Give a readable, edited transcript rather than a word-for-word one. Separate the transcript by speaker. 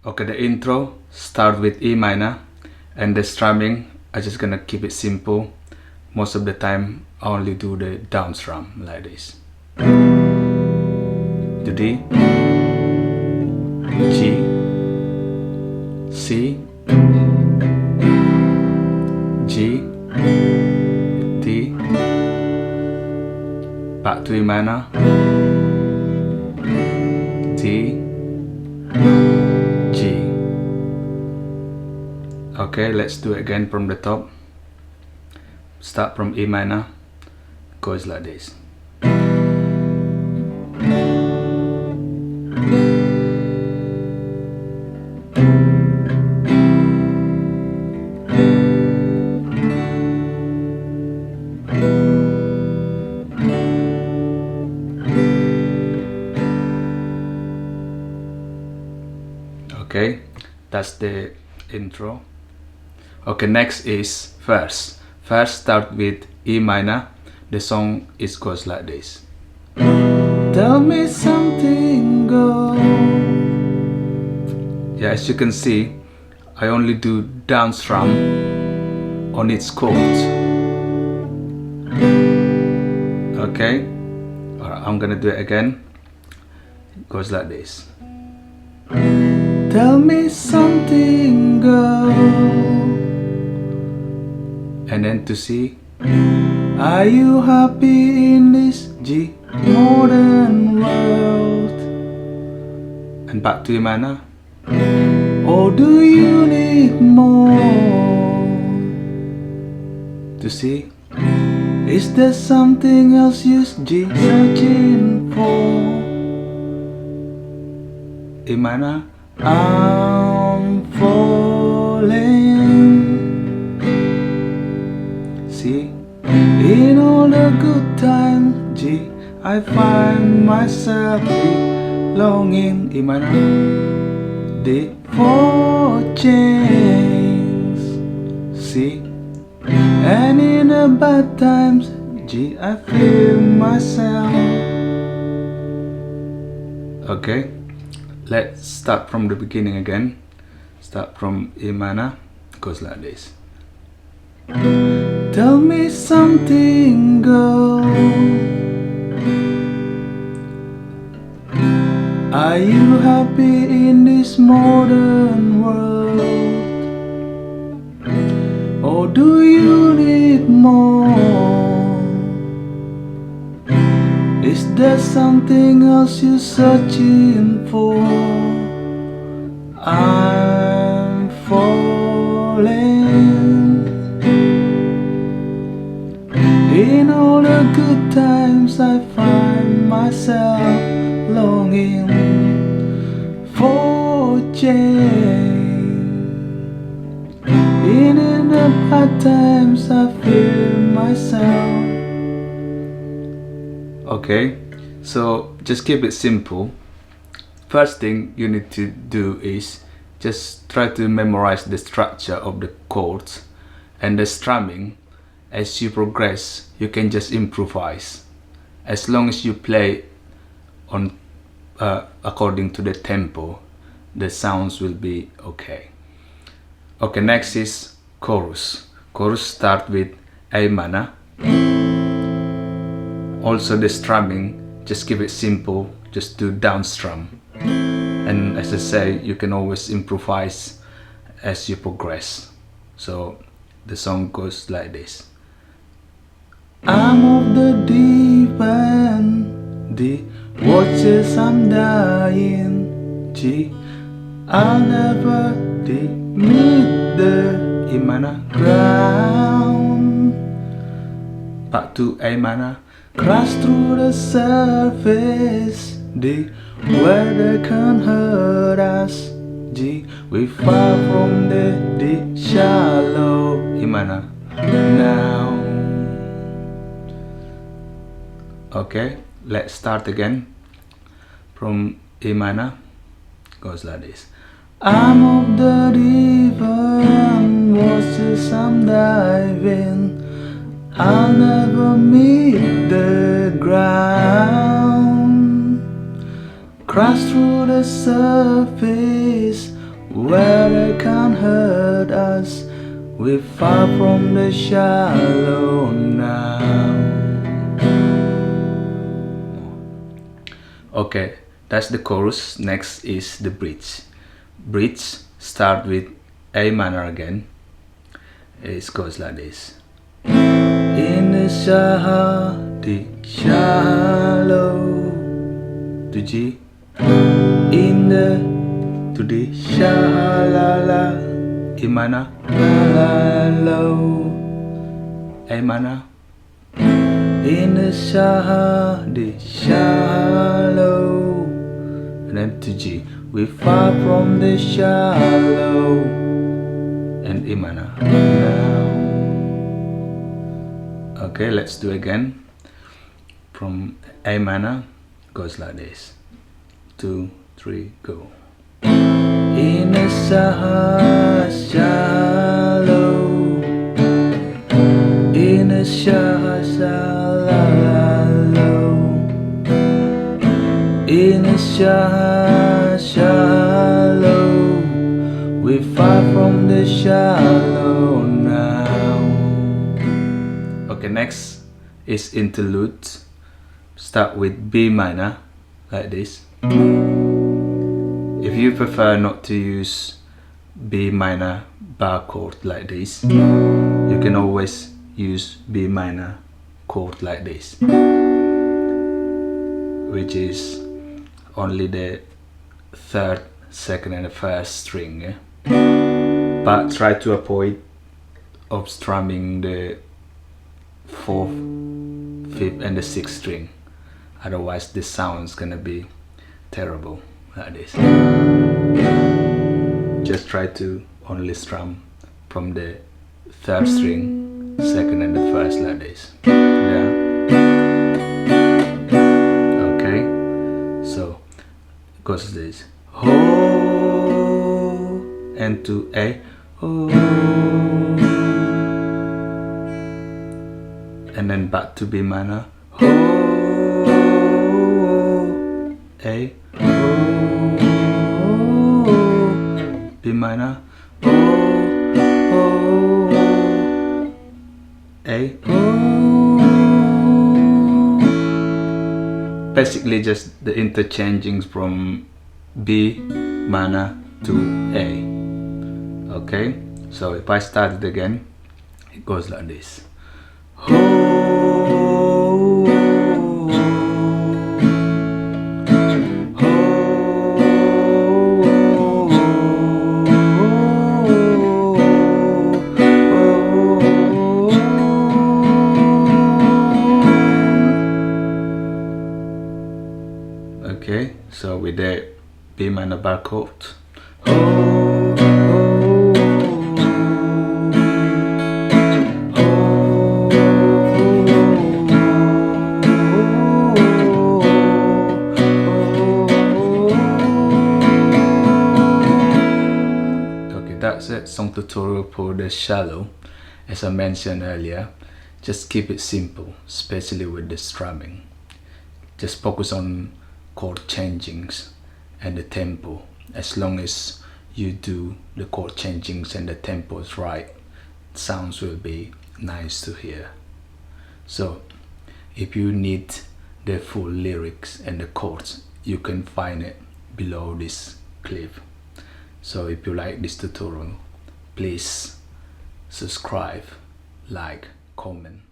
Speaker 1: Okay, the intro start with E minor, and the strumming I just gonna keep it simple. Most of the time I only do the down strum like this. To D, G, C, G, D, back to E minor, D, G. Okay, let's do it again from the top. Start from E minor, goes like this. Okay, that's the intro. Okay, next is verse. Verse start with E minor. The song goes like this. Tell me something, girl. Yeah, as you can see, I only do down strum on its chords. Okay, alright, I'm gonna do it again. It goes like this. Tell me something, girl. And then to C, are you happy in this G modern world? And back to E minor. Or do you need more? To C, is there something else you G searching for? E minor. I'm falling. See, in all the good times, G, I find myself longing. E minor, D, for change. See, and in the bad times, G, I feel myself. Okay. Let's start from the beginning again. Start from E minor, goes like this. Tell me something, girl. Are you happy in this modern world? Or do you need more? Is there something else you're searching for? I'm falling. In all the good times I find myself longing for change. In the bad times I feel myself. Okay, so just keep it simple. First thing you need to do is just try to memorize the structure of the chords and the strumming. As you progress, you can just improvise. As long as you play on according to the tempo, the sounds will be okay. Okay, next is chorus. Chorus start with A minor. Also the strumming, just keep it simple, just do down strum. And as I say, you can always improvise as you progress. So the song goes like this. I'm of the deep end, the watches I'm dying, G, I'll never meet the E minor ground. Back to A minor. Crash through the surface, D, where they can't hurt us, G, we far from the deep shallow, E minor, now. Okay, let's start again from E minor, goes like this. I'm of the river and watches I'm diving, I'll never meet the ground. Crash through the surface where they can't hurt us. We're far from the shallow now. Okay, that's the chorus. Next is the bridge. Bridge start with A minor again. It goes like this. In the shallow to G. In the to the shalala E minor low A minor. In the shallow and then to G. We're far from the shallow and E minor now. Okay, let's do again. From A minor goes like this. 2, 3, go. In a shallow, in a shallow, in a shallow, we're far from the shallow now. Okay, next is interlude. Start with B minor like this. If you prefer not to use B minor bar chord like this, you can always use B minor chord like this, which is only the third, second and the first string, yeah? But try to avoid of strumming the fourth, fifth and the sixth string, otherwise the sound's gonna be terrible like this. Just try to only strum from the third string, second and the first like this. Yeah. Okay. So it goes this. Ho and to A. Ho. And then back to B minor. Ho A. B minor, A, basically just the interchanging from B minor to A. Okay, so if I start it again, it goes like this. Okay, so with the B minor bar chord. Okay, that's it. Song tutorial for the shallow. As I mentioned earlier, just keep it simple, especially with the strumming. Just focus on chord changings and the tempo. As long as you do the chord changings and the tempos right, sounds will be nice to hear. So if you need the full lyrics and the chords, you can find it below this clip. So if you like this tutorial, please subscribe, like, comment.